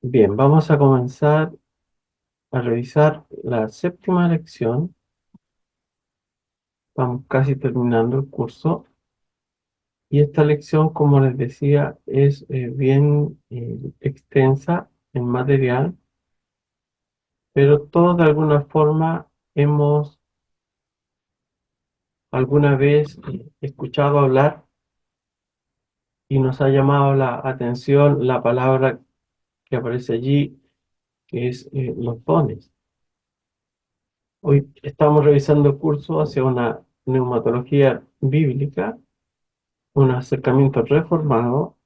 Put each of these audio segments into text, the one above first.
Bien, vamos a comenzar a revisar la séptima lección. Vamos casi terminando el curso. Y esta lección, como les decía, es bien extensa en material, pero todos de alguna forma hemos alguna vez escuchado hablar y nos ha llamado la atención la palabra que aparece allí, que es los dones. Hoy estamos revisando el curso hacia una neumatología bíblica, un acercamiento reformado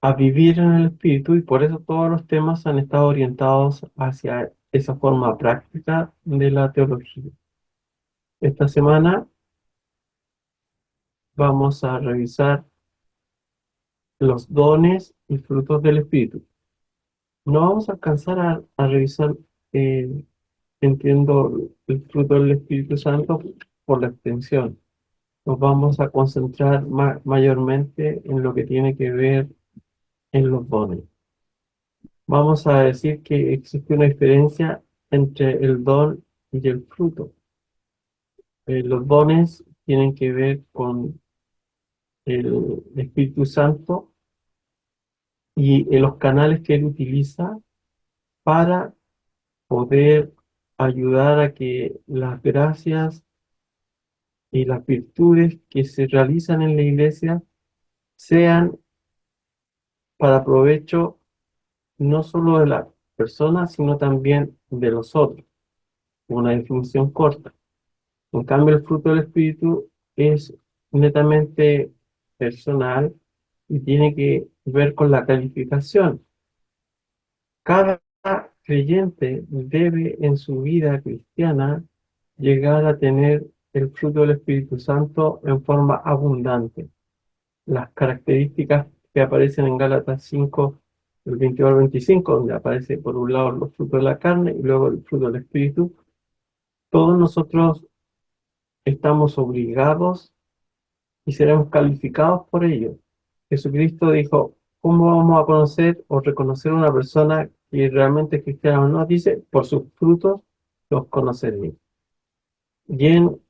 a vivir en el espíritu, y por eso todos los temas han estado orientados hacia esa forma práctica de la teología. Esta semana vamos a revisar los dones y frutos del espíritu. No vamos a alcanzar a revisar, eh, entiendo, el fruto del Espíritu Santo por la extensión. Nos vamos a concentrar mayormente en lo que tiene que ver en los dones. Vamos a decir que existe una diferencia entre el don y el fruto. Los dones tienen que ver con el Espíritu Santo y los canales que él utiliza para poder ayudar a que las gracias y las virtudes que se realizan en la iglesia sean para provecho no solo de la persona, sino también de los otros. Una definición corta. En cambio, el fruto del Espíritu es netamente personal y tiene que ver con la calificación. Cada creyente debe en su vida cristiana llegar a tener el fruto del Espíritu Santo en forma abundante. Las características que aparecen en Gálatas 5, del 22 al 25, donde aparece por un lado los frutos de la carne y luego el fruto del Espíritu, todos nosotros estamos obligados y seremos calificados por ello. Jesucristo dijo: ¿cómo vamos a conocer o reconocer a una persona que realmente es cristiana o no? Dice: por sus frutos los conoceréis. Y en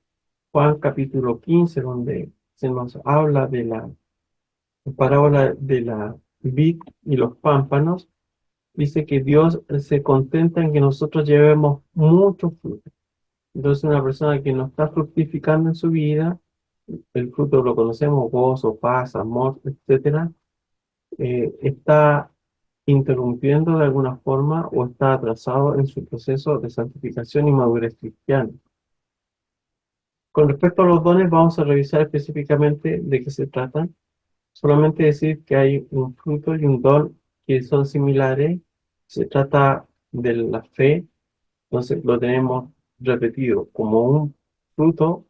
Juan capítulo 15, donde se nos habla de la parábola de la vid y los pámpanos, dice que Dios se contenta en que nosotros llevemos mucho fruto. Entonces, una persona que no está fructificando en su vida, el fruto lo conocemos: gozo, paz, amor, etcétera, está interrumpiendo de alguna forma o está atrasado en su proceso de santificación y madurez cristiana. Con respecto a los dones, vamos a revisar específicamente de qué se tratan. Solamente decir que hay un fruto y un don que son similares. Se trata de la fe, entonces lo tenemos repetido como un fruto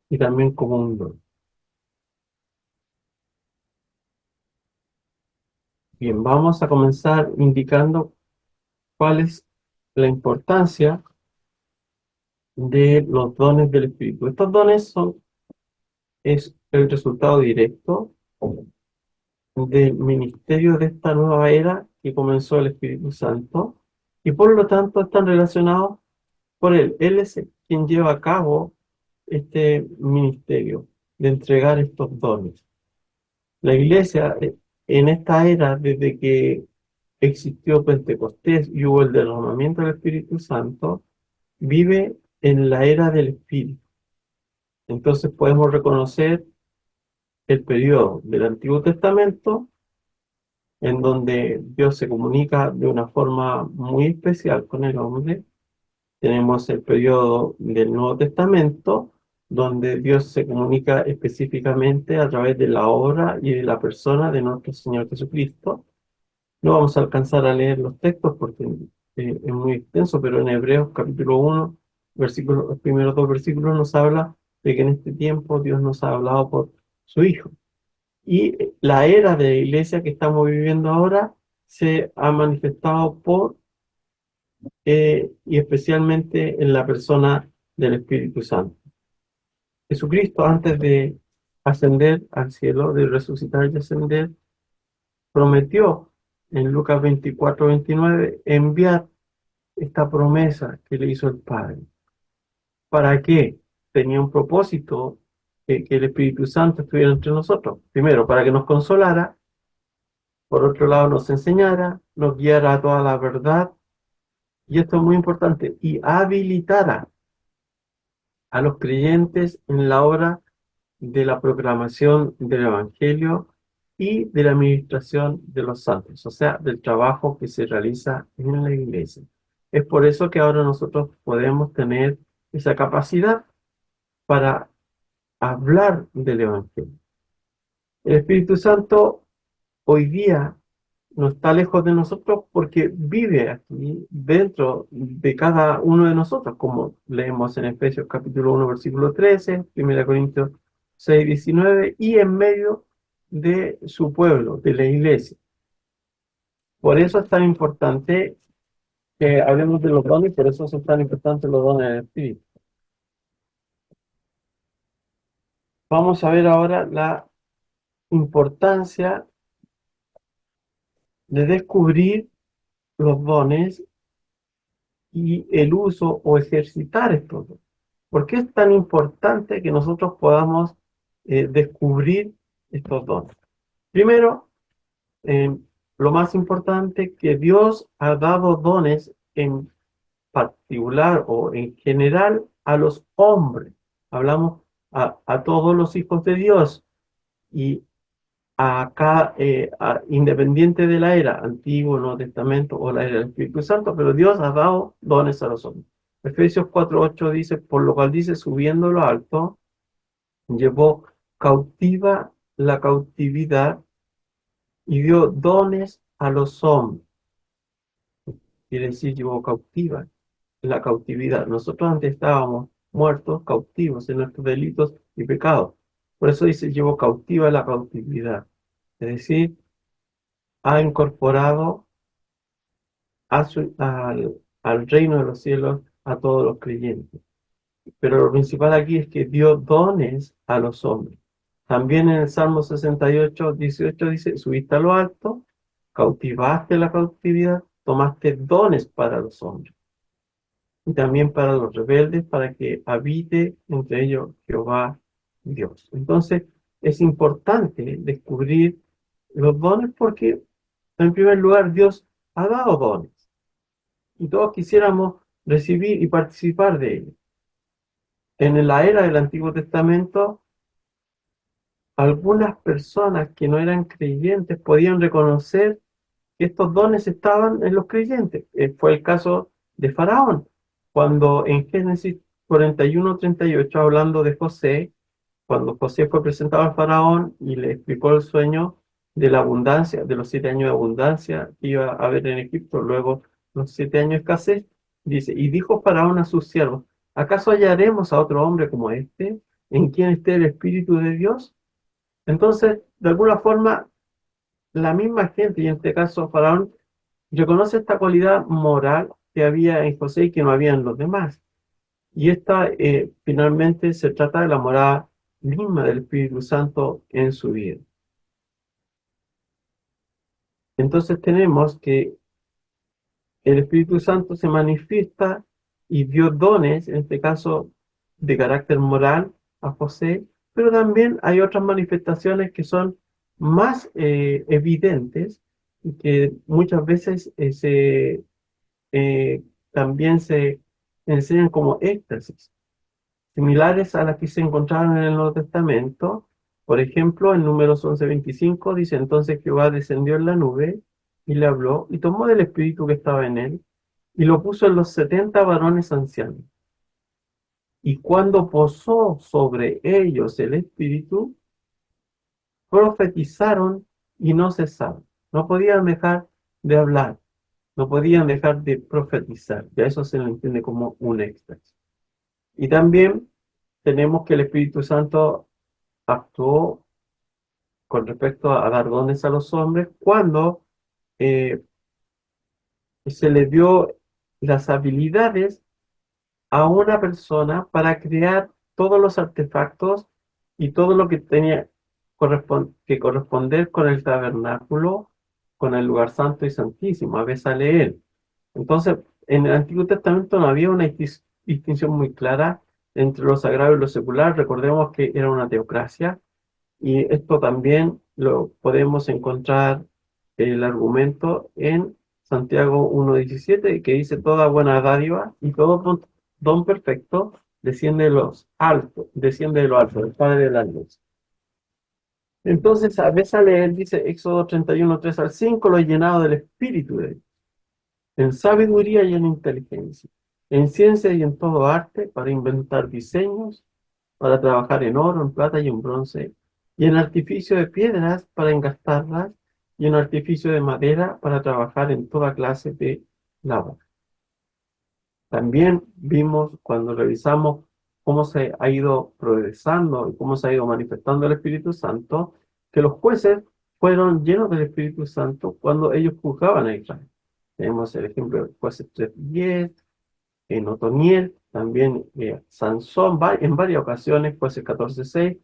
y también como un don. Bien, vamos a comenzar indicando cuál es la importancia de los dones del Espíritu. Estos dones es el resultado directo del ministerio de esta nueva era que comenzó el Espíritu Santo, y por lo tanto están relacionados por él. Él es quien lleva a cabo este ministerio de entregar estos dones. La iglesia, en esta era, desde que existió Pentecostés y hubo el derramamiento del Espíritu Santo, vive en la era del Espíritu. Entonces podemos reconocer el periodo del Antiguo Testamento, en donde Dios se comunica de una forma muy especial con el hombre. Tenemos el periodo del Nuevo Testamento, donde Dios se comunica específicamente a través de la obra y de la persona de nuestro Señor Jesucristo. No vamos a alcanzar a leer los textos porque es muy extenso, pero en Hebreos capítulo 1, los primeros dos versículos nos habla de que en este tiempo Dios nos ha hablado por su Hijo. Y la era de la iglesia que estamos viviendo ahora se ha manifestado y especialmente en la persona del Espíritu Santo. Jesucristo, antes de ascender al cielo, de resucitar y ascender, prometió en Lucas 24:29, enviar esta promesa que le hizo el Padre. ¿Para qué? Tenía un propósito, que el Espíritu Santo estuviera entre nosotros. Primero, para que nos consolara; por otro lado, nos enseñara, nos guiara a toda la verdad, y esto es muy importante, y habilitara a los creyentes en la obra de la proclamación del Evangelio y de la administración de los santos, o sea, del trabajo que se realiza en la iglesia. Es por eso que ahora nosotros podemos tener esa capacidad para hablar del Evangelio. El Espíritu Santo hoy día no está lejos de nosotros porque vive aquí dentro de cada uno de nosotros, como leemos en Efesios capítulo 1, versículo 13, 1 Corintios 6, 19, y en medio de su pueblo, de la iglesia. Por eso es tan importante que hablemos de los dones, y por eso son tan importantes los dones del Espíritu. Vamos a ver ahora la importancia de descubrir los dones y el uso o ejercitar estos dones. ¿Por qué es tan importante que nosotros podamos descubrir estos dones? Primero, eh, lo más importante, que Dios ha dado dones en particular o en general a los hombres. Hablamos a todos los hijos de Dios, y acá, independiente de la era, Antiguo, Nuevo Testamento o la era del Espíritu Santo, pero Dios ha dado dones a los hombres. Efesios 4:8 dice, por lo cual dice, subiendo lo alto, llevó cautiva la cautividad y dio dones a los hombres. Quiere decir, llevó cautiva la cautividad. Nosotros antes estábamos muertos, cautivos en nuestros delitos y pecados. Por eso dice, llevó cautiva la cautividad. Es decir, ha incorporado al reino de los cielos a todos los creyentes. Pero lo principal aquí es que dio dones a los hombres. También en el Salmo 68:18 dice, subiste a lo alto, cautivaste la cautividad, tomaste dones para los hombres y también para los rebeldes, para que habite entre ellos Jehová Dios. Entonces, es importante descubrir los dones porque, en primer lugar, Dios ha dado dones y todos quisiéramos recibir y participar de ellos. En la era del Antiguo Testamento, algunas personas que no eran creyentes podían reconocer que estos dones estaban en los creyentes. Fue el caso de Faraón, cuando en Génesis 41:38, hablando de José, cuando José fue presentado al faraón y le explicó el sueño de la abundancia, de los 7 años de abundancia que iba a haber en Egipto, luego los 7 años de escasez, dice, y dijo faraón a sus siervos, ¿acaso hallaremos a otro hombre como este, en quien esté el Espíritu de Dios? Entonces, de alguna forma, la misma gente, y en este caso faraón, reconoce esta cualidad moral que había en José y que no había en los demás. Y esta, finalmente, se trata de la morada misma del Espíritu Santo en su vida. Entonces tenemos que el Espíritu Santo se manifiesta y dio dones, en este caso de carácter moral, a José, pero también hay otras manifestaciones que son más evidentes y que muchas veces también se enseñan como éxtasis, similares a las que se encontraron en el Nuevo Testamento. Por ejemplo, en Números 11:25 dice, entonces Jehová descendió en la nube y le habló y tomó del espíritu que estaba en él y lo puso en los 70 varones ancianos. Y cuando posó sobre ellos el espíritu, profetizaron y no cesaron. No podían dejar de hablar, no podían dejar de profetizar. Ya eso se le entiende como un éxtasis. Y también tenemos que el Espíritu Santo actuó con respecto a dar dones a los hombres cuando eh, se le dio las habilidades a una persona para crear todos los artefactos y todo lo que tenía que corresponder con el tabernáculo con el lugar santo y santísimo, a veces sale él. Entonces, en el Antiguo Testamento no había una distinción muy clara entre lo sagrado y lo secular. Recordemos que era una teocracia y esto también lo podemos encontrar el argumento en Santiago 1:17, que dice: toda buena dádiva y todo don perfecto desciende de los altos, desciende de lo alto, del Padre de la luz. Entonces, a veces él dice, Éxodo 31, 3 al 5, lo he llenado del Espíritu de Dios, en sabiduría y en inteligencia, en ciencia y en todo arte, para inventar diseños, para trabajar en oro, en plata y en bronce, y en artificio de piedras para engastarlas, y en artificio de madera para trabajar en toda clase de labor. También vimos cuando revisamos cómo se ha ido progresando y cómo se ha ido manifestando el Espíritu Santo, que los jueces fueron llenos del Espíritu Santo cuando ellos juzgaban a Israel. Tenemos el ejemplo de jueces 3:10, en Otoniel, también Sansón, en varias ocasiones, jueces 14:6,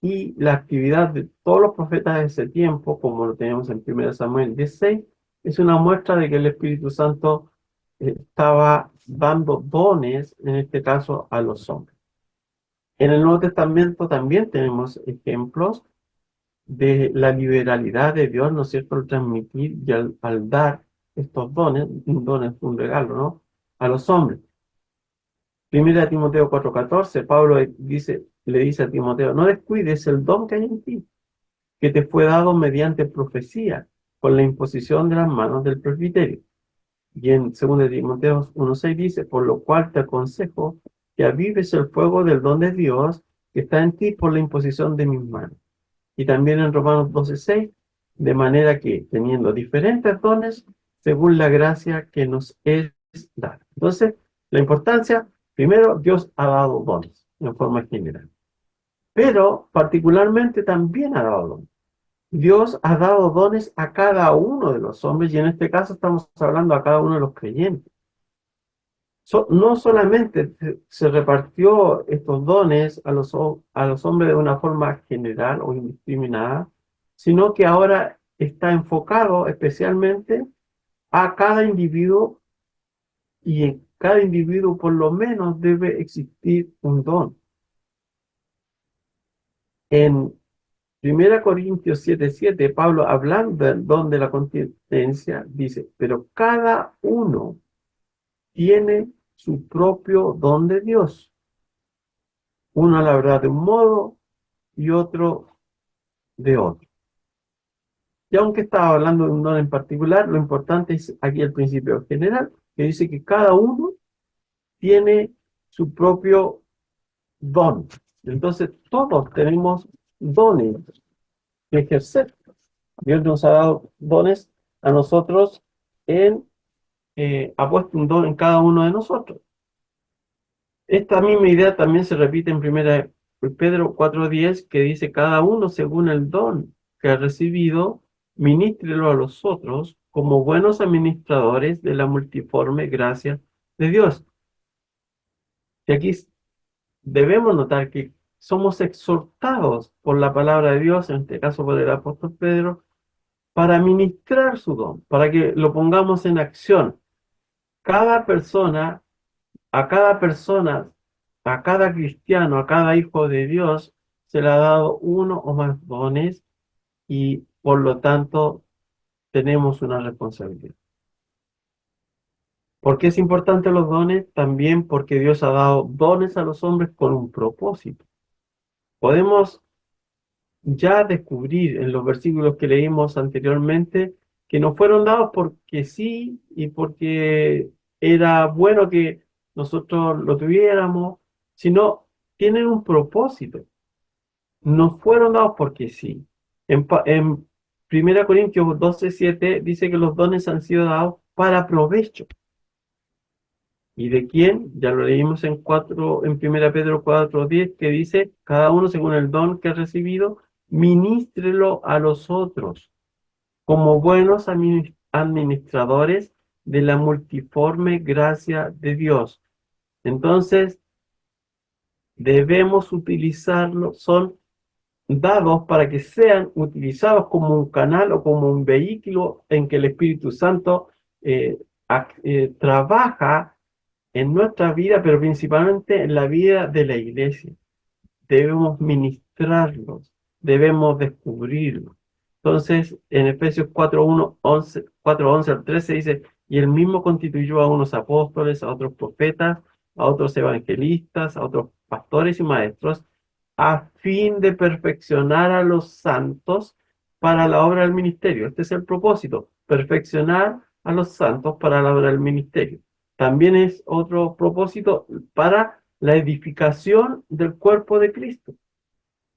y la actividad de todos los profetas de ese tiempo, como lo tenemos en 1 Samuel 16, es una muestra de que el Espíritu Santo estaba dando dones, en este caso, a los hombres. En el Nuevo Testamento también tenemos ejemplos de la liberalidad de Dios, ¿no es cierto?, al transmitir y al dar estos dones, un don es un regalo, ¿no?, a los hombres. Primera Timoteo 4:14, Pablo le dice a Timoteo: no descuides el don que hay en ti, que te fue dado mediante profecía, con la imposición de las manos del presbiterio. Y en 2 Timoteo 1:6 dice: por lo cual te aconsejo que avives el fuego del don de Dios que está en ti por la imposición de mis manos. Y también en Romanos 12:6, de manera que, teniendo diferentes dones, según la gracia que nos es dada. Entonces, la importancia, primero, Dios ha dado dones en forma general, pero particularmente también ha dado dones. Dios ha dado dones a cada uno de los hombres, y en este caso estamos hablando a cada uno de los creyentes. No solamente se repartió estos dones a los hombres de una forma general o indiscriminada, sino que ahora está enfocado especialmente a cada individuo, y en cada individuo por lo menos debe existir un don. En 1 Corintios 7:7, Pablo, hablando del don de la continencia, dice: pero cada uno tiene su propio don de Dios. Uno la verdad de un modo y otro de otro. Y aunque estaba hablando de un don en particular, lo importante es aquí el principio general, que dice que cada uno tiene su propio don. Entonces, todos tenemos dones que ejercer. Dios nos ha dado dones a nosotros, ha puesto un don en cada uno de nosotros. Esta misma idea también se repite en 1 Pedro 4:10, que dice: cada uno según el don que ha recibido, ministrelo a los otros como buenos administradores de la multiforme gracia de Dios. Y aquí debemos notar que somos exhortados por la palabra de Dios, en este caso por el apóstol Pedro, para ministrar su don, para que lo pongamos en acción. Cada persona, a cada persona, a cada cristiano, a cada hijo de Dios, se le ha dado uno o más dones, y por lo tanto tenemos una responsabilidad. ¿Por qué es importante los dones? También porque Dios ha dado dones a los hombres con un propósito. Podemos ya descubrir en los versículos que leímos anteriormente que no fueron dados porque sí y porque era bueno que nosotros lo tuviéramos, sino tienen un propósito. No fueron dados porque sí. En 1 Corintios 12:7 dice que los dones han sido dados para provecho. ¿Y de quién? Ya lo leímos en 1 Pedro 4:10, que dice: cada uno según el don que ha recibido, ministrelo a los otros, como buenos administradores de la multiforme gracia de Dios. Entonces, debemos utilizarlo, dados para que sean utilizados como un canal o como un vehículo en que el Espíritu Santo eh, trabaja en nuestra vida, pero principalmente en la vida de la iglesia. Debemos ministrarlos, debemos descubrirlos. Entonces, en Efesios 4:1, 11, 4:11 al 13 dice, y él mismo constituyó a unos apóstoles, a otros profetas, a otros evangelistas, a otros pastores y maestros, a fin de perfeccionar a los santos para la obra del ministerio. Este es el propósito, perfeccionar a los santos para la obra del ministerio. También es otro propósito para la edificación del cuerpo de Cristo,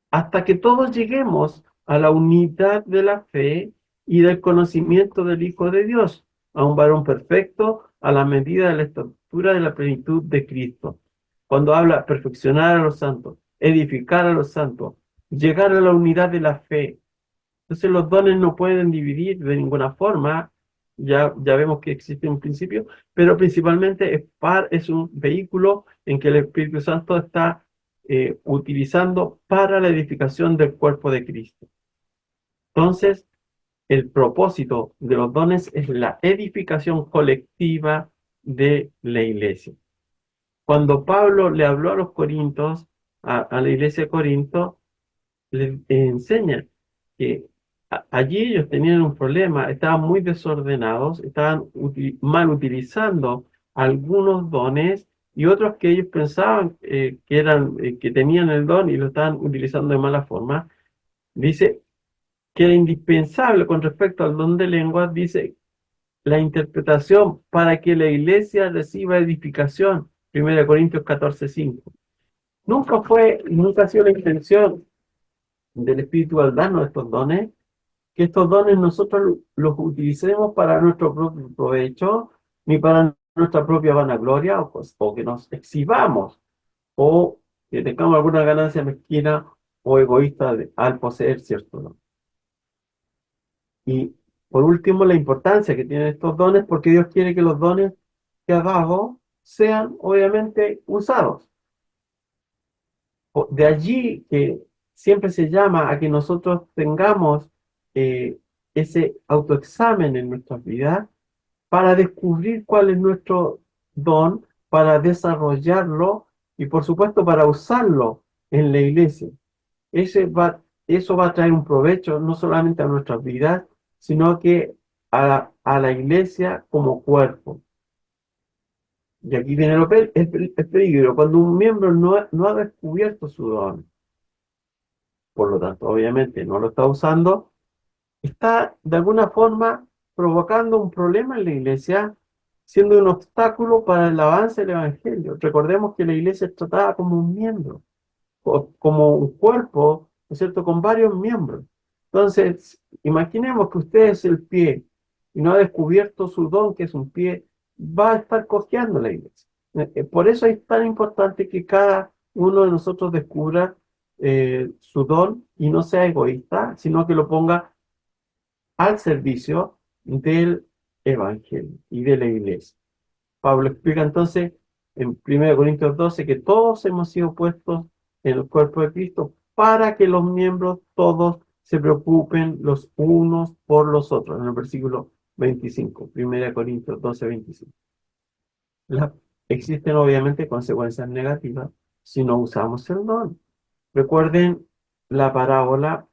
hasta que todos lleguemos a la unidad de la fe y del conocimiento del Hijo de Dios, a un varón perfecto, a la medida de la estatura de la plenitud de Cristo. Cuando habla perfeccionar a los santos, edificar a los santos, llegar a la unidad de la fe, entonces los dones no pueden dividir de ninguna forma, ya vemos que existe un principio, pero principalmente es un vehículo en que el Espíritu Santo está utilizando para la edificación del cuerpo de Cristo. Entonces, el propósito de los dones es la edificación colectiva de la iglesia. Cuando Pablo le habló a los Corintios, a la iglesia de Corinto, les enseña que allí ellos tenían un problema, estaban muy desordenados, estaban mal utilizando algunos dones y otros que ellos pensaban que tenían el don y lo estaban utilizando de mala forma. Dice que era indispensable con respecto al don de lenguas, dice la interpretación para que la iglesia reciba edificación. 1 Corintios 14:5. Nunca ha sido la intención del Espíritu al darnos estos dones, que estos dones nosotros los utilicemos para nuestro propio provecho, ni para nuestra propia vanagloria, o que nos exhibamos, o que tengamos alguna ganancia mezquina o egoísta al poseer cierto don. Y por último, la importancia que tienen estos dones, porque Dios quiere que los dones que ha dado sean obviamente usados. De allí que siempre se llama a que nosotros tengamos eh, ese autoexamen en nuestras vidas para descubrir cuál es nuestro don, para desarrollarlo y por supuesto para usarlo en la iglesia. Eso va a traer un provecho no solamente a nuestras vidas, sino que a la iglesia como cuerpo. Y aquí viene el peligro, cuando un miembro no ha descubierto su don, por lo tanto, obviamente no lo está usando, está de alguna forma provocando un problema en la iglesia, siendo un obstáculo para el avance del evangelio. Recordemos que la iglesia es tratada como un miembro, como un cuerpo, ¿no es cierto?, con varios miembros. Entonces, imaginemos que usted es el pie y no ha descubierto su don, que es un pie, va a estar cojeando la iglesia. Por eso es tan importante que cada uno de nosotros descubra su don y no sea egoísta, sino que lo ponga al servicio del evangelio y de la iglesia. Pablo explica entonces en 1 Corintios 12 que todos hemos sido puestos en el cuerpo de Cristo para que los miembros todos se preocupen los unos por los otros, en el versículo 25, 1 Corintios 12:25. La- Existen obviamente consecuencias negativas si no usamos el don. Recuerden la parábola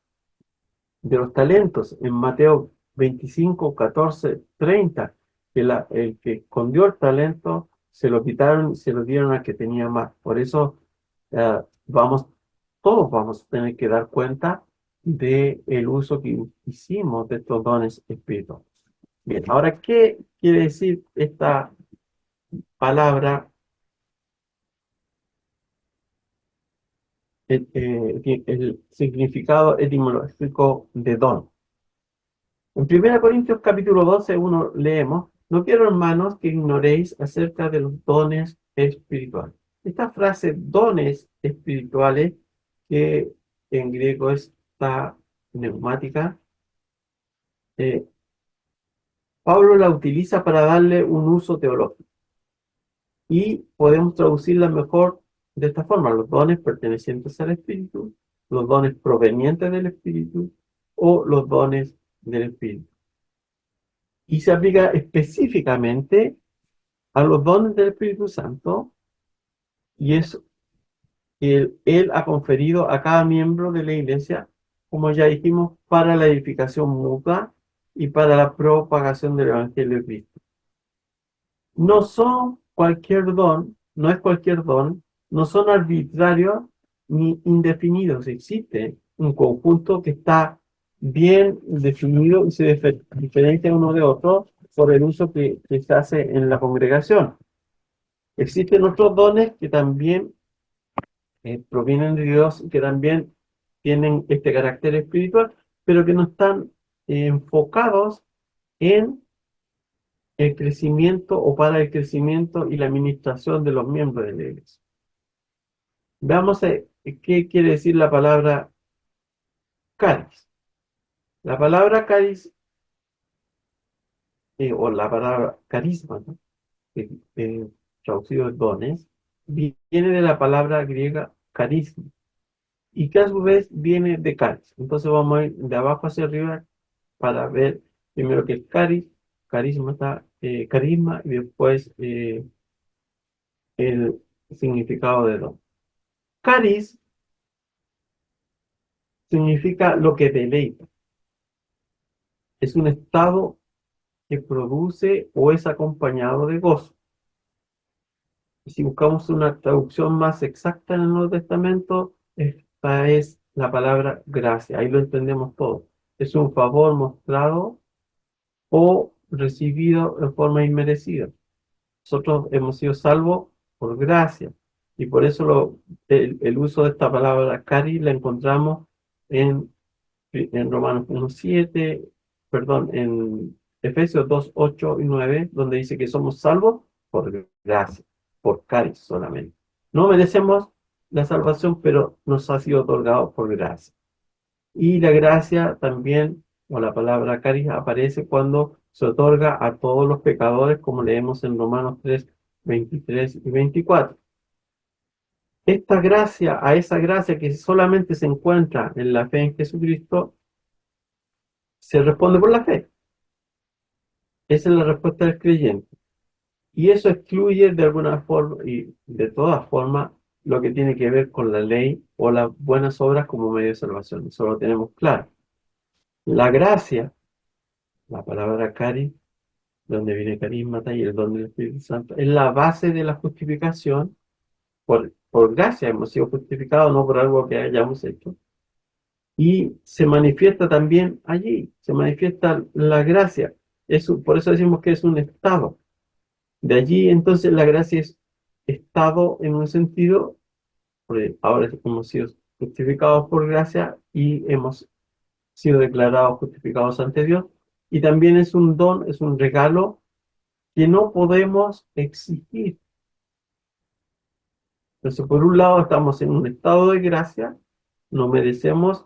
de los talentos en Mateo 25, 14, 30, que el que escondió el talento se lo quitaron y se lo dieron al que tenía más. Por eso eh, vamos, todos vamos a tener que dar cuenta del uso que hicimos de estos dones espirituales. Bien, ahora, ¿qué quiere decir esta palabra, el significado etimológico de don? En 1 Corintios capítulo 12:1 leemos, no quiero hermanos que ignoréis acerca de los dones espirituales. Esta frase, dones espirituales, que en griego está neumática, eh, Pablo la utiliza para darle un uso teológico. Y podemos traducirla mejor de esta forma, los dones pertenecientes al Espíritu, los dones provenientes del Espíritu o los dones del Espíritu. Y se aplica específicamente a los dones del Espíritu Santo, y es él ha conferido a cada miembro de la iglesia, como ya dijimos, para la edificación mutua y para la propagación del Evangelio de Cristo. No son cualquier don, no es cualquier don, no son arbitrarios ni indefinidos. Existe un conjunto que está bien definido y se diferencia uno de otro por el uso que se hace en la congregación. Existen otros dones que también provienen de Dios y que también tienen este carácter espiritual, pero que no están enfocados en el crecimiento o para el crecimiento y la administración de los miembros de la iglesia. Veamos qué quiere decir la palabra caris. La palabra caris, o la palabra carisma, ¿no? Eh, eh, traducido en dones, viene de la palabra griega carisma, y que a su vez viene de caris. Entonces vamos a ir de abajo hacia arriba para ver primero que el carisma está, carisma, y después el significado de don. Caris significa lo que deleita. Es un estado que produce o es acompañado de gozo. Y si buscamos una traducción más exacta en el Nuevo Testamento, esta es la palabra gracia. Ahí lo entendemos todo. Es un favor mostrado o recibido en forma inmerecida. Nosotros hemos sido salvos por gracia. Y por eso el uso de esta palabra cari la encontramos en Romanos 1:7, perdón, en Efesios 2:8 y 9, donde dice que somos salvos por gracia, por caris solamente. No merecemos la salvación, pero nos ha sido otorgado por gracia. Y la gracia también, o la palabra caris, aparece cuando se otorga a todos los pecadores, como leemos en Romanos 3:23 y 24. Esta gracia, a esa gracia que solamente se encuentra en la fe en Jesucristo, se responde por la fe. Esa es la respuesta del creyente. Y eso excluye de alguna forma y de todas formas lo que tiene que ver con la ley o las buenas obras como medio de salvación. Eso lo tenemos claro. La gracia, la palabra cari, donde viene carismata y el don del Espíritu Santo, es la base de la justificación. Por gracia hemos sido justificados, no por algo que hayamos hecho. Y se manifiesta también allí, se manifiesta la gracia. Por eso decimos que es un estado. De allí entonces la gracia es estado en un sentido, porque ahora hemos sido justificados por gracia y hemos sido declarados justificados ante Dios. Y también es un don, es un regalo que no podemos exigir. Entonces, por un lado, estamos en un estado de gracia, no merecemos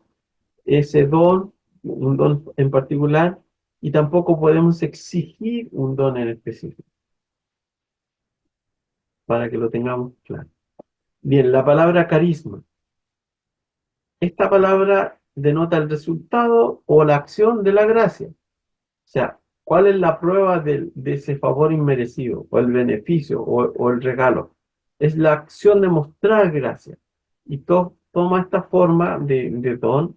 ese don, un don en particular, y tampoco podemos exigir un don en específico, para que lo tengamos claro. Bien, la palabra carisma. Esta palabra denota el resultado o la acción de la gracia. O sea, ¿cuál es la prueba de ese favor inmerecido, o el beneficio, o el regalo? Es la acción de mostrar gracia. Y toma esta forma de don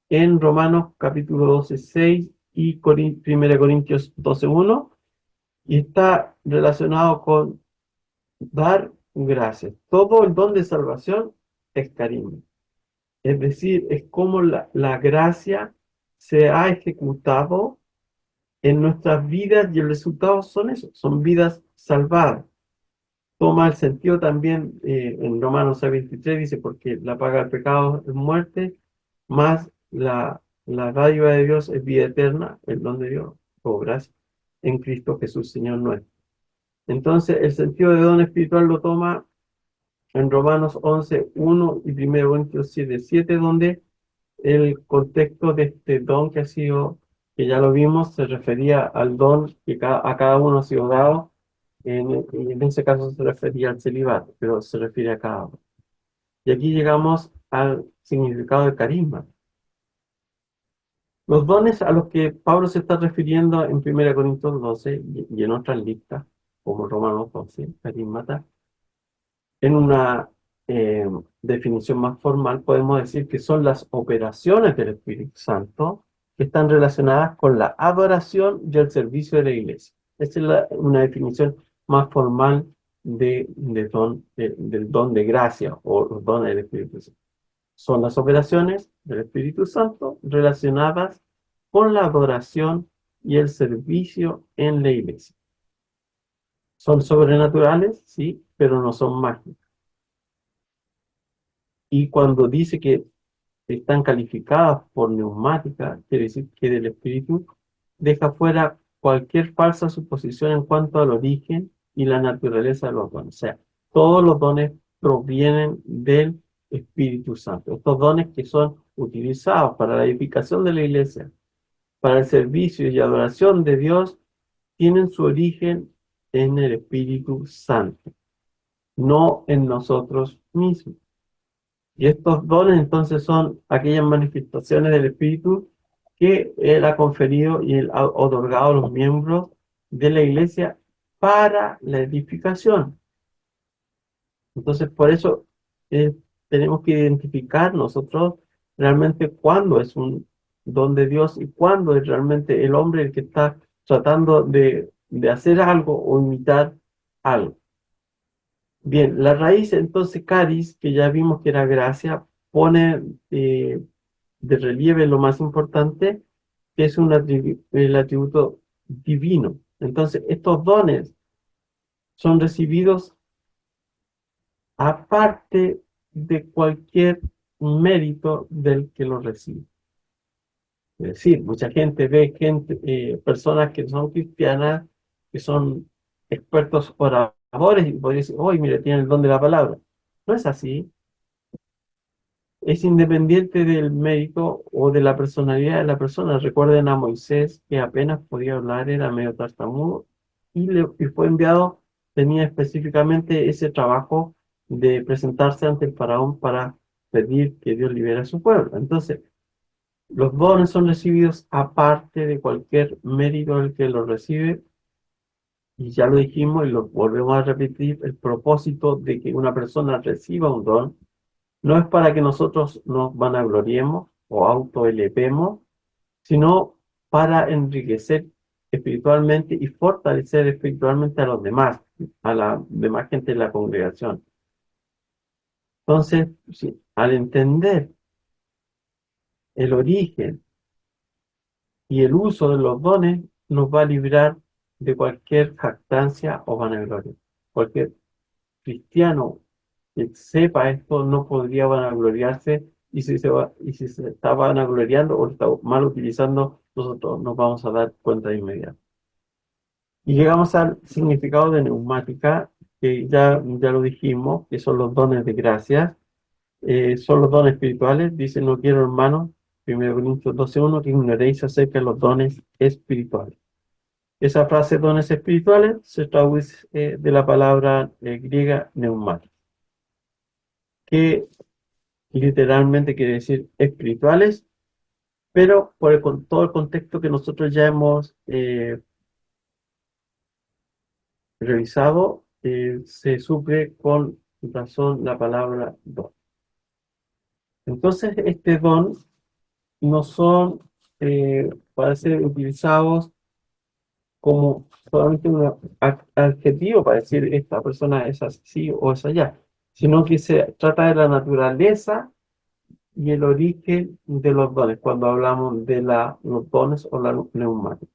en Romanos capítulo 12:6 y 1 Corintios 12:1, y está relacionado con dar gracias. Todo el don de salvación es carisma. Es decir, es como la gracia se ha ejecutado en nuestras vidas, y el resultado son eso, son vidas salvadas. Toma el sentido también en Romanos 6:23, dice, porque la paga del pecado es muerte, más la dádiva de Dios es vida eterna, el don de Dios, o gracia, en Cristo Jesús, Señor nuestro. Entonces, el sentido de don espiritual lo toma en Romanos 11:1 y 1 Corintios 7:7, donde el contexto de este don que ha sido, que ya lo vimos, se refería al don que a cada uno ha sido dado, y en ese caso se refería al celibato, pero se refiere a cada uno. Y aquí llegamos al significado de carisma. Los dones a los que Pablo se está refiriendo en 1 Corintios 12 y en otras listas, como Romanos 12, carismata, en una definición más formal, podemos decir que son las operaciones del Espíritu Santo que están relacionadas con la adoración y el servicio de la iglesia. Esa es una definición más formal del don de gracia o los dones del Espíritu Santo. Son las operaciones del Espíritu Santo relacionadas con la adoración y el servicio en la iglesia. Son sobrenaturales, sí, pero no son mágicas. Y cuando dice que están calificadas por neumática, quiere decir que del Espíritu deja fuera cualquier falsa suposición en cuanto al origen y la naturaleza de los dones. O sea, todos los dones provienen del Espíritu Santo. Estos dones que son utilizados para la edificación de la iglesia, para el servicio y adoración de Dios, tienen su origen en el Espíritu Santo, no en nosotros mismos. Y estos dones entonces son aquellas manifestaciones del Espíritu que Él ha conferido y Él ha otorgado a los miembros de la iglesia para la edificación. Entonces, por eso eh, tenemos que identificar nosotros realmente cuándo es un don de Dios y cuándo es realmente el hombre el que está tratando de hacer algo o imitar algo. Bien, la raíz entonces caris, que ya vimos que era gracia, pone de relieve lo más importante, que es el atributo divino. Entonces, estos dones son recibidos aparte de cualquier mérito del que los recibe. Es decir, mucha gente ve personas que son cristianas, que son expertos oradores, y podría decir, hoy mira, tienen el don de la palabra. No es así. Es independiente del mérito o de la personalidad de la persona. Recuerden a Moisés, que apenas podía hablar, era medio tartamudo, y fue enviado, tenía específicamente ese trabajo de presentarse ante el faraón para pedir que Dios libere a su pueblo. Entonces, los dones son recibidos aparte de cualquier mérito del que los recibe, y ya lo dijimos y lo volvemos a repetir, el propósito de que una persona reciba un don no es para que nosotros nos vanagloriemos o autoelevemos, sino para enriquecer espiritualmente y fortalecer espiritualmente a los demás, a la demás gente de la congregación. Entonces, sí, al entender el origen y el uso de los dones, nos va a librar de cualquier jactancia o vanagloria. Cualquier cristiano que sepa esto no podría vanagloriarse, y si se está vanagloriando o está mal utilizando, nosotros nos vamos a dar cuenta de inmediato. Y llegamos al significado de neumática, que ya lo dijimos, que son los dones de gracia, son los dones espirituales. Dice, no quiero, hermanos, 1 Corintios 12:1, que ignoréis acerca de los dones espirituales. Esa frase, dones espirituales, se traduce de la palabra griega neumática, que literalmente quiere decir espirituales, pero con todo el contexto que nosotros ya hemos revisado, se suple con razón la palabra don. Entonces, este don no son para ser utilizados como solamente un adjetivo para decir esta persona es así o es allá, sino que se trata de la naturaleza y el origen de los dones, cuando hablamos de los dones o la neumática.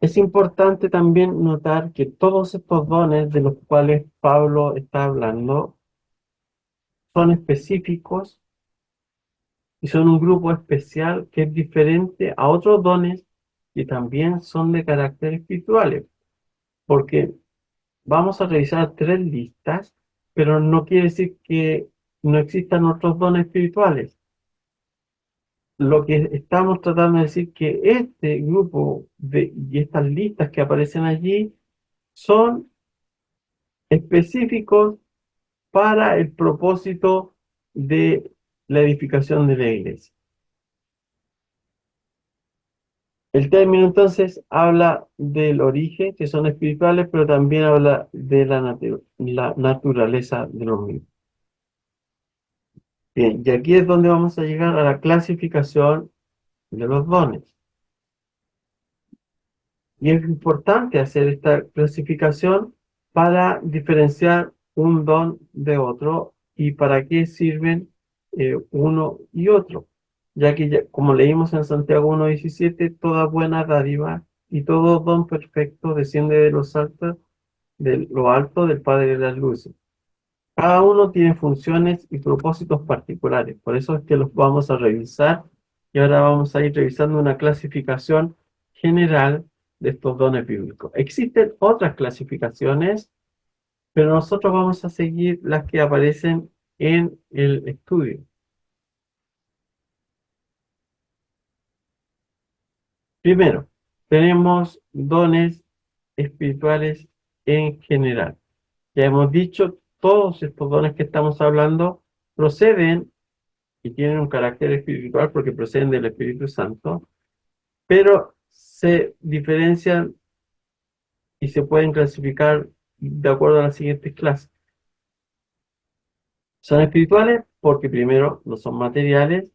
Es importante también notar que todos estos dones de los cuales Pablo está hablando son específicos y son un grupo especial que es diferente a otros dones que también son de carácter espirituales, porque vamos a revisar tres listas, pero no quiere decir que no existan otros dones espirituales. Lo que estamos tratando de decir que este grupo y estas listas que aparecen allí son específicos para el propósito de la edificación de la iglesia. El término entonces habla del origen, que son espirituales, pero también habla de la naturaleza de los mismos. Bien, y aquí es donde vamos a llegar a la clasificación de los dones. Y es importante hacer esta clasificación para diferenciar un don de otro y para qué sirven uno y otro. Ya que, como leímos en Santiago 1:17, toda buena dádiva y todo don perfecto desciende de lo alto del Padre de las Luces. Cada uno tiene funciones y propósitos particulares, por eso es que los vamos a revisar y ahora vamos a ir revisando una clasificación general de estos dones bíblicos. Existen otras clasificaciones, pero nosotros vamos a seguir las que aparecen en el estudio. Primero, tenemos dones espirituales en general. Ya hemos dicho, todos estos dones que estamos hablando proceden y tienen un carácter espiritual porque proceden del Espíritu Santo, pero se diferencian y se pueden clasificar de acuerdo a las siguientes clases. Son espirituales porque primero no son materiales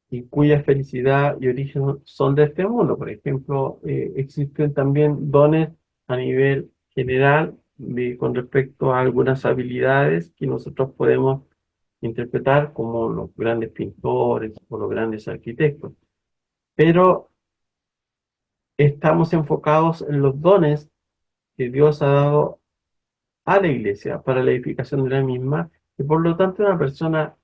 y cuya felicidad y origen son de este mundo. Por ejemplo, existen también dones a nivel general con respecto a algunas habilidades que nosotros podemos interpretar como los grandes pintores o los grandes arquitectos. Pero estamos enfocados en los dones que Dios ha dado a la iglesia para la edificación de la misma, y por lo tanto una persona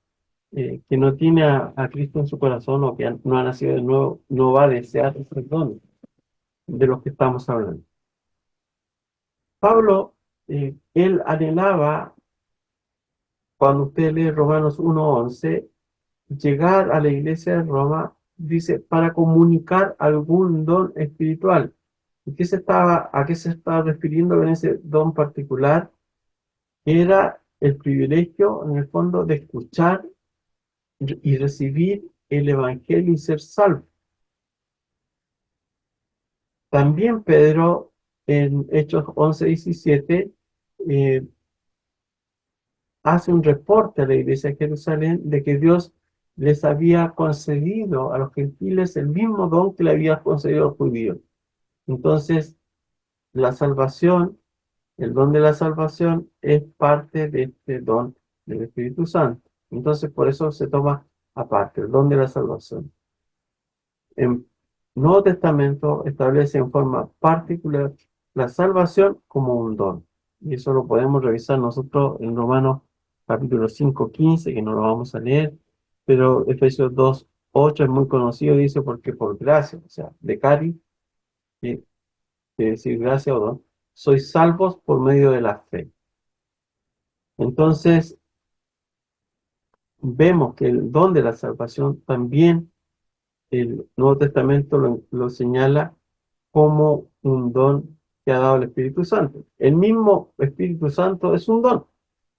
que no tiene a Cristo en su corazón o que no ha nacido de nuevo, no va a desear esos dones de los que estamos hablando. Pablo, él anhelaba, cuando usted lee Romanos 1:11, llegar a la iglesia de Roma, dice, para comunicar algún don espiritual. ¿A qué se estaba refiriendo con ese don particular? Era el privilegio, en el fondo, de escuchar y recibir el Evangelio y ser salvo. También Pedro, en Hechos 11:17, eh, hace un reporte a la iglesia de Jerusalén de que Dios les había concedido a los gentiles el mismo don que le había concedido a los judíos. Entonces, la salvación, el don de la salvación es parte de este don del Espíritu Santo. Entonces, por eso se toma aparte el don de la salvación. En Nuevo Testamento establece en forma particular la salvación como un don. Y eso lo podemos revisar nosotros en Romanos capítulo 5:15, que no lo vamos a leer, pero Efesios 2:8 es muy conocido, dice, porque por gracia, o sea, de cari, que quiere decir gracia o don, sois salvos por medio de la fe. Entonces, vemos que el don de la salvación también el Nuevo Testamento lo señala como un don que ha dado el Espíritu Santo. El mismo Espíritu Santo es un don.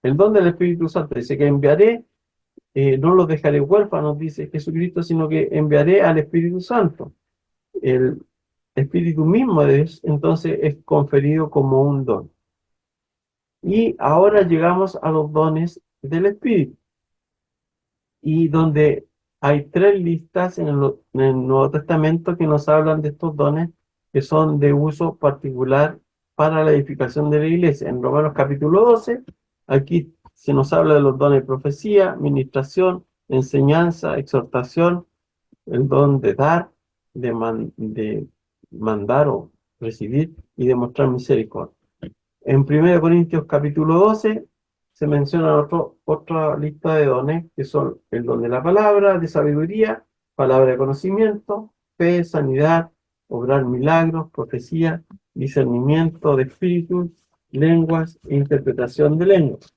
El don del Espíritu Santo dice que enviaré, no los dejaré huérfanos, dice Jesucristo, sino que enviaré al Espíritu Santo. El Espíritu mismo de Dios, entonces, es conferido como un don. Y ahora llegamos a los dones del Espíritu, y donde hay tres listas en el Nuevo Testamento que nos hablan de estos dones que son de uso particular para la edificación de la iglesia. En Romanos capítulo 12, aquí se nos habla de los dones de profecía, ministración, enseñanza, exhortación, el don de dar, de mandar o recibir y de mostrar misericordia. En 1 Corintios capítulo 12 se menciona otra lista de dones que son el don de la palabra, de sabiduría, palabra de conocimiento, fe, sanidad, obrar milagros, profecía, discernimiento de espíritus, lenguas e interpretación de lenguas.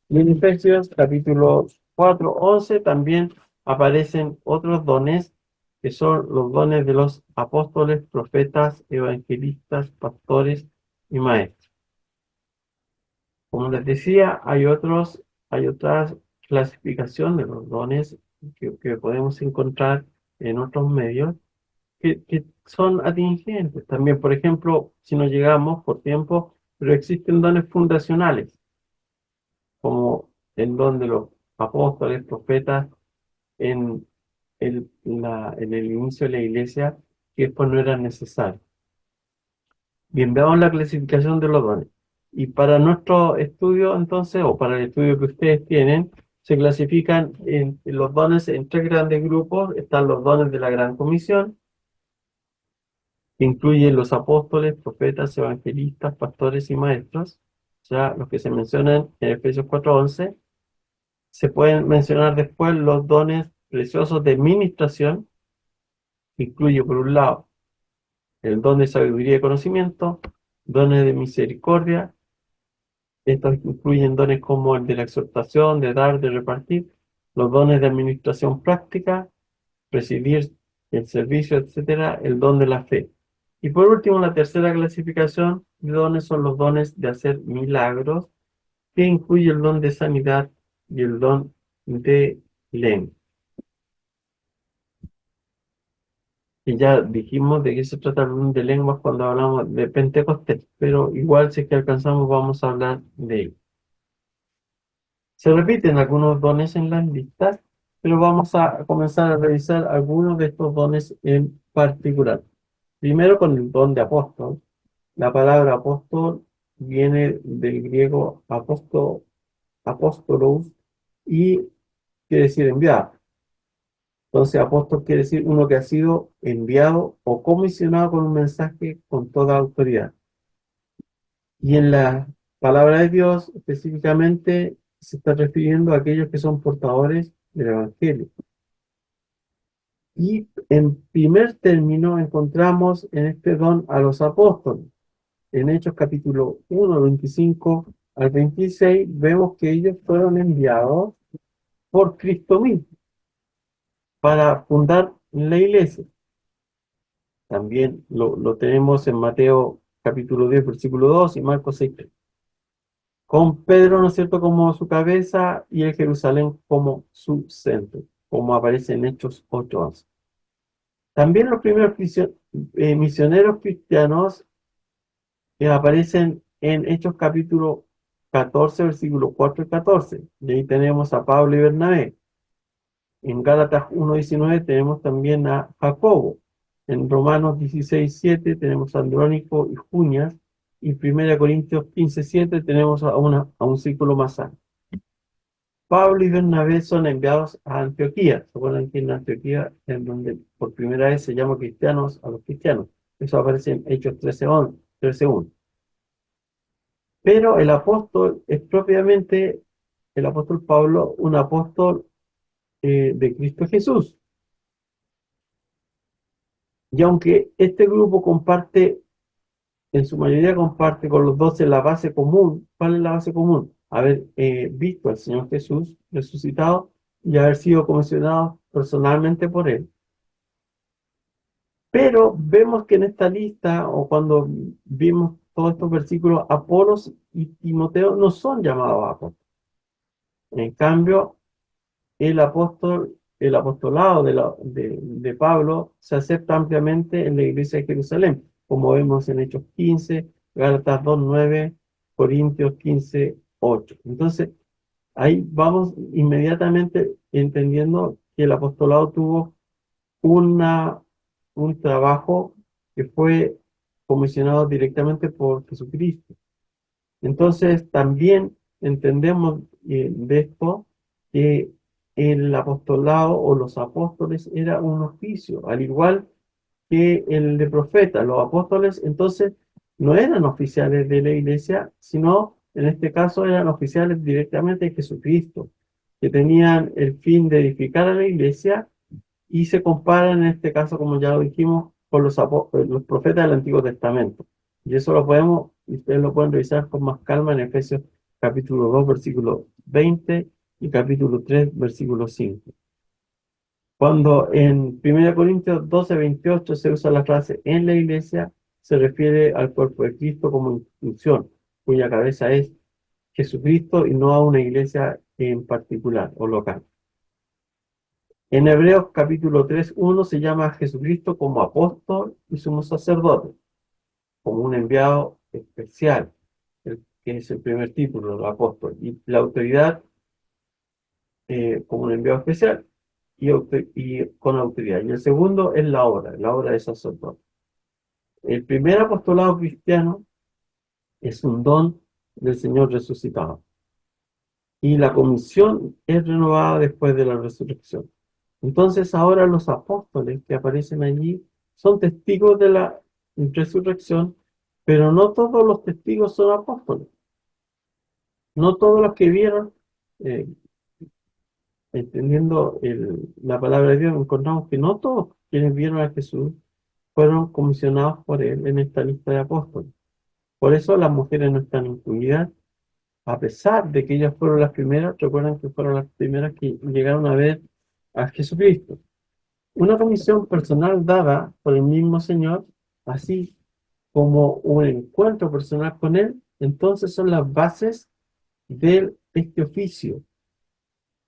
Y en Efesios capítulo 4:11 también aparecen otros dones que son los dones de los apóstoles, profetas, evangelistas, pastores y maestros. Como les decía, hay otras clasificación de los dones que podemos encontrar en otros medios que son atingentes. También, por ejemplo, si no llegamos por tiempo, pero existen dones fundacionales, como el don de los apóstoles, profetas, en en el inicio de la iglesia, que después no eran necesarios. Bien, veamos la clasificación de los dones. Y para nuestro estudio, entonces, o para el estudio que ustedes tienen, se clasifican en los dones en tres grandes grupos. Están los dones de la Gran Comisión, que incluyen los apóstoles, profetas, evangelistas, pastores y maestros. O sea, los que se mencionan en Efesios 4:11. Se pueden mencionar después los dones preciosos de ministración, que incluye por un lado el don de sabiduría y conocimiento, dones de misericordia. Estos incluyen dones como el de la exhortación, de dar, de repartir, los dones de administración práctica, presidir el servicio, etcétera, el don de la fe. Y por último, la tercera clasificación de dones son los dones de hacer milagros, que incluye el don de sanidad y el don de lengua. Y ya dijimos de qué se trata el don de lenguas cuando hablamos de Pentecostés, pero igual si es que alcanzamos vamos a hablar de ello. Se repiten algunos dones en las listas, pero vamos a comenzar a revisar algunos de estos dones en particular. Primero con el don de apóstol. La palabra apóstol viene del griego apóstolos y quiere decir enviado. Entonces, apóstol quiere decir uno que ha sido enviado o comisionado con un mensaje con toda autoridad. Y en la palabra de Dios, específicamente, se está refiriendo a aquellos que son portadores del Evangelio. Y en primer término encontramos en este don a los apóstoles. En Hechos capítulo 1, 25 al 26, vemos que ellos fueron enviados por Cristo mismo para fundar la iglesia. También lo tenemos en Mateo capítulo 10, versículo 2 y Marcos 6, con Pedro, ¿no es cierto?, como su cabeza y el Jerusalén como su centro, como aparece en Hechos 8:11. También los primeros misioneros cristianos aparecen en Hechos capítulo 14, versículo 4 y 14. Y ahí tenemos a Pablo y Bernabé. En Gálatas 1:19 tenemos también a Jacobo. En Romanos 16:7 tenemos a Andrónico y Junias. Y 1 Corintios 15:7 tenemos a un círculo más amplio. Pablo y Bernabé son enviados a Antioquía. ¿Se acuerdan que en Antioquía es donde por primera vez se llama cristianos a los cristianos? Eso aparece en Hechos 13:1. Pero el apóstol es propiamente, el apóstol Pablo, un apóstol de Cristo Jesús. Y aunque este grupo comparte, en su mayoría comparte con los 12 la base común, ¿cuál es la base común? Haber visto al Señor Jesús resucitado y haber sido comisionados personalmente por Él. Pero vemos que en esta lista, o cuando vimos todos estos versículos, Apolos y Timoteo no son llamados apóstoles. En cambio, el apostolado de Pablo se acepta ampliamente en la iglesia de Jerusalén, como vemos en Hechos 15, Gálatas 2:9, Corintios 15:8. Entonces, ahí vamos inmediatamente entendiendo que el apostolado tuvo una, un trabajo que fue comisionado directamente por Jesucristo. Entonces, también entendemos de esto que el apostolado o los apóstoles era un oficio, al igual que el de profeta. Los apóstoles entonces no eran oficiales de la iglesia, sino en este caso eran oficiales directamente de Jesucristo, que tenían el fin de edificar a la iglesia y se comparan en este caso, como ya lo dijimos, con los profetas del Antiguo Testamento. Y eso lo podemos, y ustedes lo pueden revisar con más calma en Efesios capítulo 2, versículo 20 y capítulo 3, versículo 5. Cuando en 1 Corintios 12:28 se usa la frase en la iglesia, se refiere al cuerpo de Cristo como institución, cuya cabeza es Jesucristo y no a una iglesia en particular o local. En Hebreos capítulo 3:1 se llama a Jesucristo como apóstol y sumo sacerdote, como un enviado especial, que es el primer título, el apóstol, y la autoridad como un enviado especial y con autoridad. Y el segundo es la obra de sacerdote. El primer apostolado cristiano es un don del Señor resucitado. Y la comisión es renovada después de la resurrección. Entonces ahora los apóstoles que aparecen allí son testigos de la resurrección, pero no todos los testigos son apóstoles. No todos los que vieron, eh, entendiendo la palabra de Dios, encontramos que no todos quienes vieron a Jesús fueron comisionados por él en esta lista de apóstoles. Por eso las mujeres no están incluidas, a pesar de que ellas fueron las primeras. Recuerdan que fueron las primeras que llegaron a ver a Jesucristo. Una comisión personal dada por el mismo Señor, así como un encuentro personal con Él, entonces son las bases de este oficio,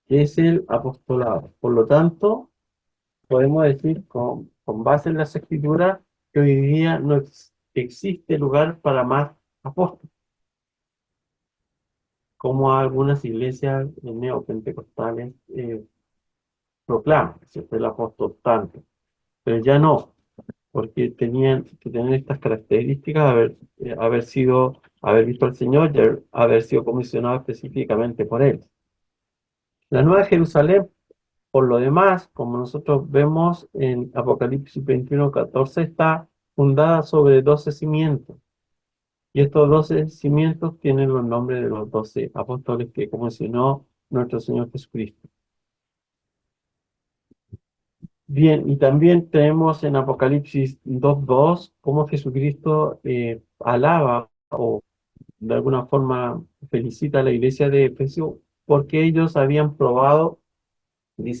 que es el apostolado. Por lo tanto, podemos decir con base en las Escrituras que hoy día no existe lugar para más apóstoles, como algunas iglesias neopentecostales proclaman, que fue el apóstol tanto, pero ya no, porque tenían que tener estas características de haber visto al Señor y haber sido comisionado específicamente por Él. La Nueva Jerusalén, por lo demás, como nosotros vemos en Apocalipsis 21:14, está fundada sobre 12 cimientos. Y estos 12 cimientos tienen los nombres de los 12 apóstoles que comisionó nuestro Señor Jesucristo. Bien, y también tenemos en Apocalipsis 2:2 cómo Jesucristo alaba o de alguna forma felicita a la iglesia de Efesios porque ellos habían probado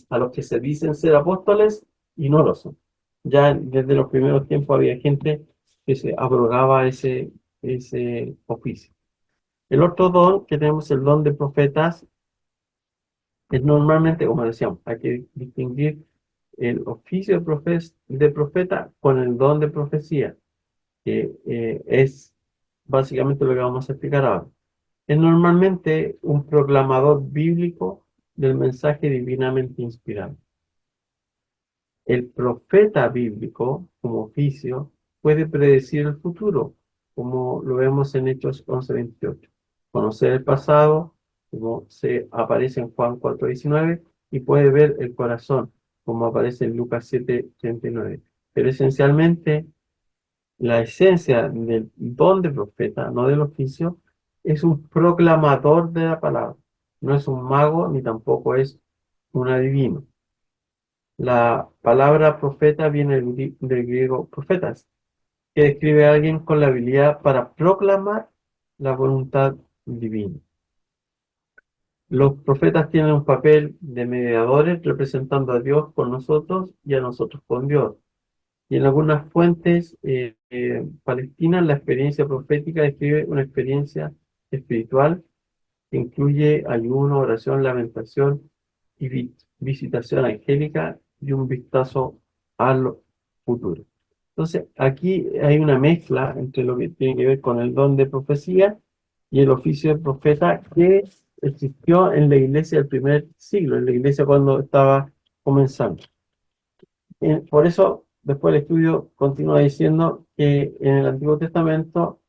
a los que se dicen ser apóstoles y no lo son. Ya desde los primeros tiempos había gente que se abrogaba ese oficio. El otro don que tenemos, el don de profetas, es normalmente, como decíamos, hay que distinguir el oficio de profeta con el don de profecía, que es básicamente lo que vamos a explicar ahora. Es normalmente un proclamador bíblico del mensaje divinamente inspirado. El profeta bíblico, como oficio, puede predecir el futuro, como lo vemos en Hechos 11:28. Conocer el pasado, como se aparece en Juan 4:19, y puede ver el corazón, como aparece en Lucas 7:39. Pero esencialmente, la esencia del don de profeta, no del oficio, es un proclamador de la palabra. No es un mago ni tampoco es un adivino. La palabra profeta viene del griego profetas, que describe a alguien con la habilidad para proclamar la voluntad divina. Los profetas tienen un papel de mediadores representando a Dios con nosotros y a nosotros con Dios. Y en algunas fuentes palestinas la experiencia profética describe una experiencia espiritual que incluye ayuno, oración, lamentación y visitación angélica y un vistazo al futuro. Entonces, aquí hay una mezcla entre lo que tiene que ver con el don de profecía y el oficio de profeta que existió en la iglesia del primer siglo, en la iglesia cuando estaba comenzando. Por eso, después el estudio continúa diciendo que en el Antiguo Testamento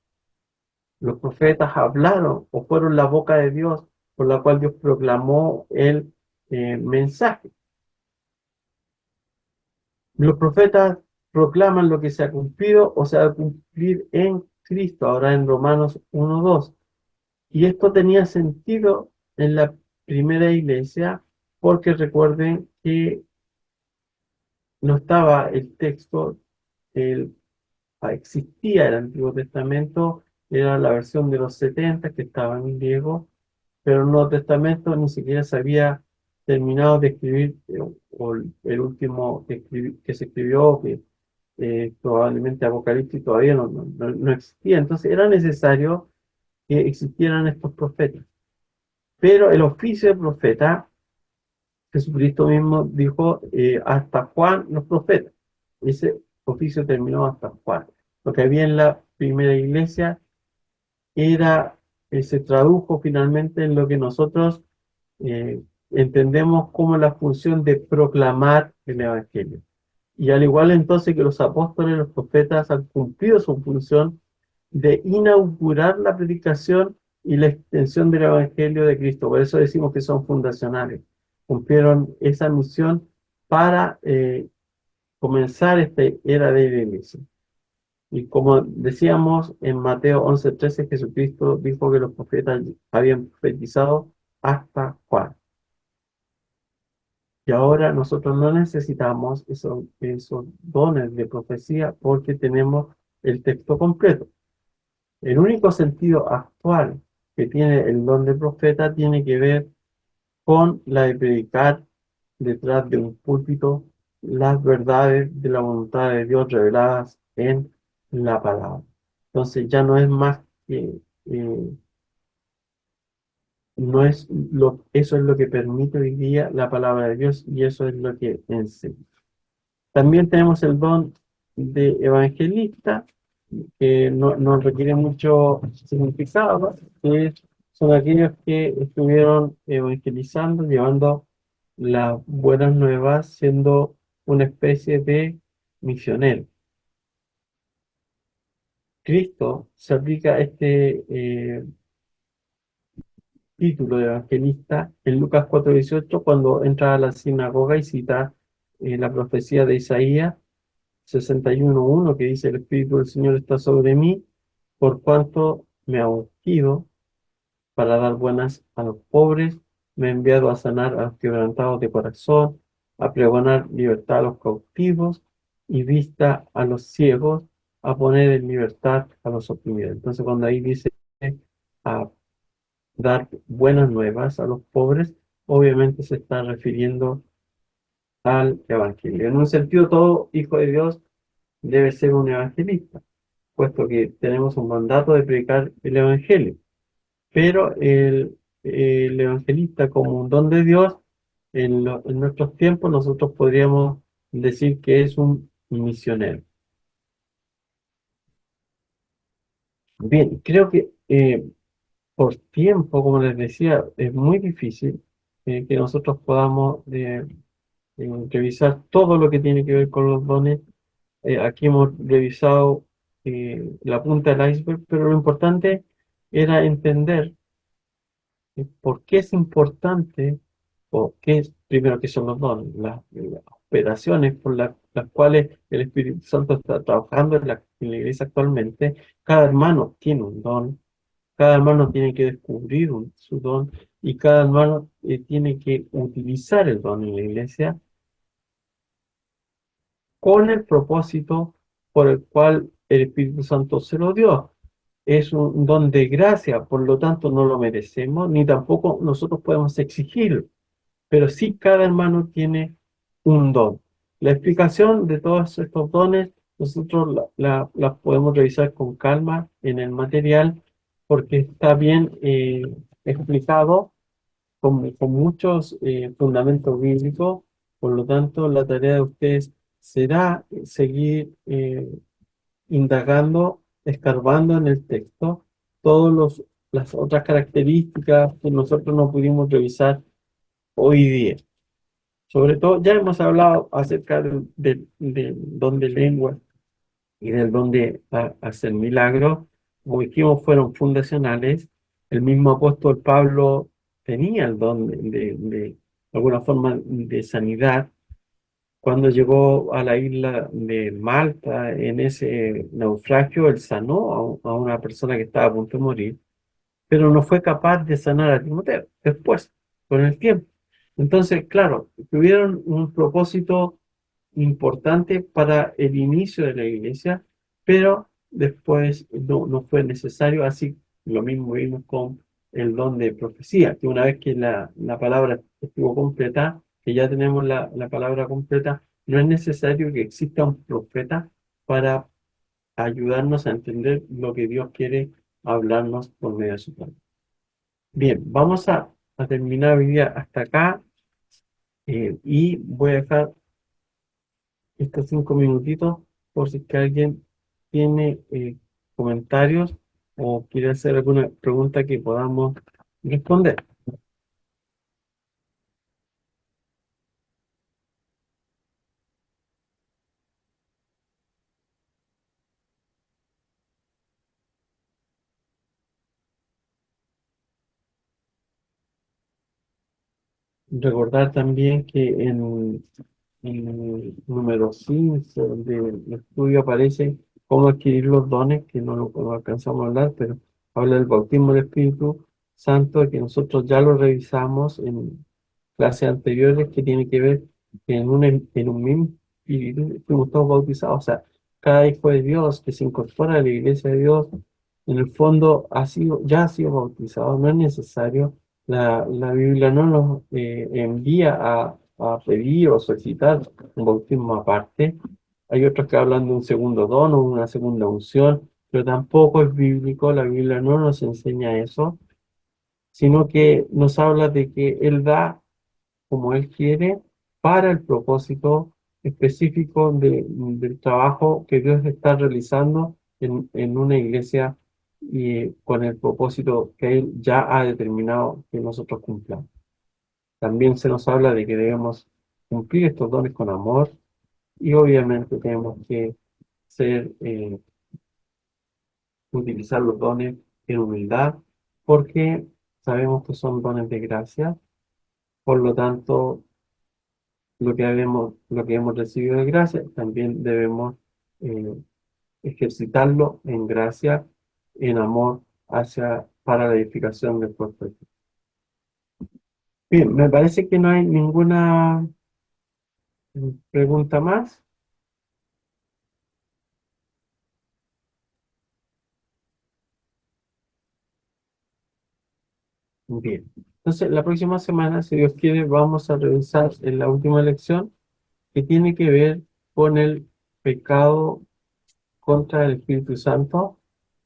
los profetas hablaron o fueron la boca de Dios por la cual Dios proclamó el mensaje. Los profetas proclaman lo que se ha cumplido o se ha de cumplir en Cristo, ahora en Romanos 1:2. Y esto tenía sentido en la primera iglesia porque recuerden que no estaba el texto, el existía el Antiguo Testamento, era la versión de los 70 que estaba en griego, pero el Nuevo Testamento ni siquiera se había terminado de escribir, o el último que se escribió, que probablemente Apocalipsis todavía no existía. Entonces era necesario que existieran estos profetas. Pero el oficio de profeta, Jesucristo mismo dijo, hasta Juan los profetas. Ese oficio terminó hasta Juan. Lo que había en la primera iglesia era, se tradujo finalmente en lo que nosotros entendemos como la función de proclamar el Evangelio. Y al igual entonces que los apóstoles, los profetas han cumplido su función de inaugurar la predicación y la extensión del Evangelio de Cristo. Por eso decimos que son fundacionales. Cumplieron esa misión para comenzar esta era de la iglesia. Y como decíamos en Mateo 11:13, Jesucristo dijo que los profetas habían profetizado hasta Juan. Y ahora nosotros no necesitamos esos dones de profecía porque tenemos el texto completo. El único sentido actual que tiene el don de profeta tiene que ver con la de predicar detrás de un púlpito las verdades de la voluntad de Dios reveladas en la palabra. Entonces ya no es más que, no es eso es lo que permite hoy día la palabra de Dios y eso es lo que enseña. También tenemos el don de evangelista, que no requiere mucho significado, ¿no? Son aquellos que estuvieron evangelizando, llevando las buenas nuevas, siendo una especie de misionero. Cristo se aplica este título de evangelista en Lucas 4:18 cuando entra a la sinagoga y cita la profecía de Isaías 61:1 que dice: el Espíritu del Señor está sobre mí, por cuanto me ha ungido para dar buenas a los pobres, me ha enviado a sanar a los quebrantados de corazón, a pregonar libertad a los cautivos y vista a los ciegos, a poner en libertad a los oprimidos. Entonces, cuando ahí dice a dar buenas nuevas a los pobres, obviamente se está refiriendo al Evangelio. En un sentido, todo hijo de Dios debe ser un evangelista, puesto que tenemos un mandato de predicar el Evangelio. Pero el evangelista como un don de Dios, en nuestros tiempos nosotros podríamos decir que es un misionero. Bien, creo que por tiempo, como les decía, es muy difícil que nosotros podamos revisar todo lo que tiene que ver con los dones. Aquí hemos revisado la punta del iceberg, pero lo importante era entender por qué es importante, o qué es, primero, qué son los dones, las operaciones por las cuales el Espíritu Santo está trabajando en la iglesia actualmente. Cada hermano tiene un don, cada hermano tiene que descubrir su don, y cada hermano tiene que utilizar el don en la iglesia con el propósito por el cual el Espíritu Santo se lo dio. Es un don de gracia, por lo tanto no lo merecemos, ni tampoco nosotros podemos exigirlo, pero sí cada hermano tiene un don. La explicación de todos estos dones, nosotros la podemos revisar con calma en el material, porque está bien explicado con muchos fundamentos bíblicos. Por lo tanto, la tarea de ustedes será seguir indagando, escarbando en el texto las otras características que nosotros no pudimos revisar hoy día. Sobre todo, ya hemos hablado acerca del don de lengua y del don de hacer milagros. Como dijimos, fueron fundacionales. El mismo apóstol Pablo tenía el don de alguna forma de sanidad. Cuando llegó a la isla de Malta, en ese naufragio, él sanó a una persona que estaba a punto de morir, pero no fue capaz de sanar a Timoteo después, con el tiempo. Entonces, claro, tuvieron un propósito importante para el inicio de la iglesia, pero después no fue necesario. Así lo mismo vimos con el don de profecía, que una vez que la palabra estuvo completa, que ya tenemos la palabra completa, no es necesario que exista un profeta para ayudarnos a entender lo que Dios quiere hablarnos por medio de su palabra. Bien, vamos a a terminar hoy día hasta acá, y voy a dejar estos 5 minutitos por si es que alguien tiene comentarios o quiere hacer alguna pregunta que podamos responder. Recordar también que en el número 15 del estudio aparece cómo adquirir los dones, que no alcanzamos a hablar, pero habla del bautismo del Espíritu Santo, que nosotros ya lo revisamos en clases anteriores, que tiene que ver que en un mismo Espíritu fuimos todos bautizados. O sea, cada hijo de Dios que se incorpora a la iglesia de Dios, en el fondo ya ha sido bautizado, no es necesario. La Biblia no nos envía a pedir o solicitar un bautismo aparte. Hay otros que hablan de un segundo don o una segunda unción, pero tampoco es bíblico. La Biblia no nos enseña eso, sino que nos habla de que Él da como Él quiere para el propósito específico del trabajo que Dios está realizando en una iglesia, y con el propósito que Él ya ha determinado que nosotros cumplamos. También se nos habla de que debemos cumplir estos dones con amor, y obviamente tenemos que ser, utilizar los dones en humildad, porque sabemos que son dones de gracia. Por lo tanto, lo que hemos recibido de gracia, también debemos eh, ejercitarlo en gracia, en amor para la edificación del cuerpo de Cristo. Bien, me parece que no hay ninguna pregunta más. Bien, entonces la próxima semana, si Dios quiere, vamos a revisar en la última lección, que tiene que ver con el pecado contra el Espíritu Santo,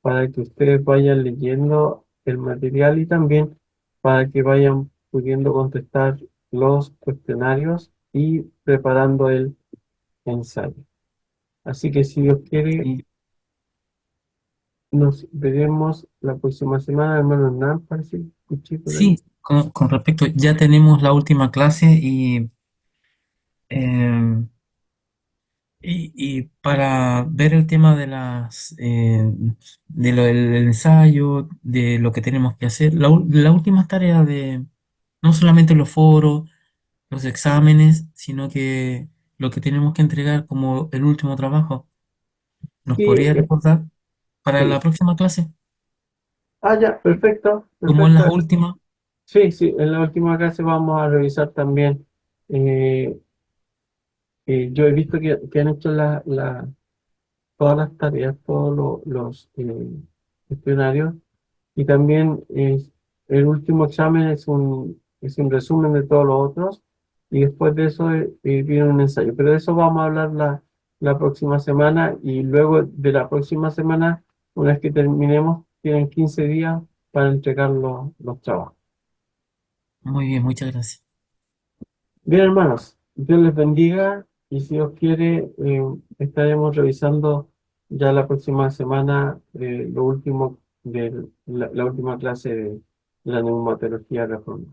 para que ustedes vayan leyendo el material y también para que vayan pudiendo contestar los cuestionarios y preparando el ensayo. Así que si Dios quiere, Sí, nos veremos la próxima semana, hermano Hernán, parece que escuché por ahí. sí, con respecto, ya tenemos la última clase eh, y para ver el tema de del ensayo, de lo que tenemos que hacer, la última tarea de no solamente los foros, los exámenes, sino que lo que tenemos que entregar como el último trabajo, ¿nos Sí, podría recordar para la sí. próxima clase? Ah, ya, perfecto, Como en las perfecto. últimas, Sí, sí, en la última clase vamos a revisar también. eh, yo he visto que han hecho todas las tareas, todos los cuestionarios, y también el último examen es un resumen de todos los otros, y después de eso viene un ensayo. Pero de eso vamos a hablar la próxima semana, y luego de la próxima semana, una vez que terminemos, tienen 15 días para entregar los trabajos. muy bien, muchas gracias. Bien, hermanos, Dios les bendiga, y si Dios quiere, estaremos revisando ya la próxima semana lo último de la última clase de la neumatología reforma.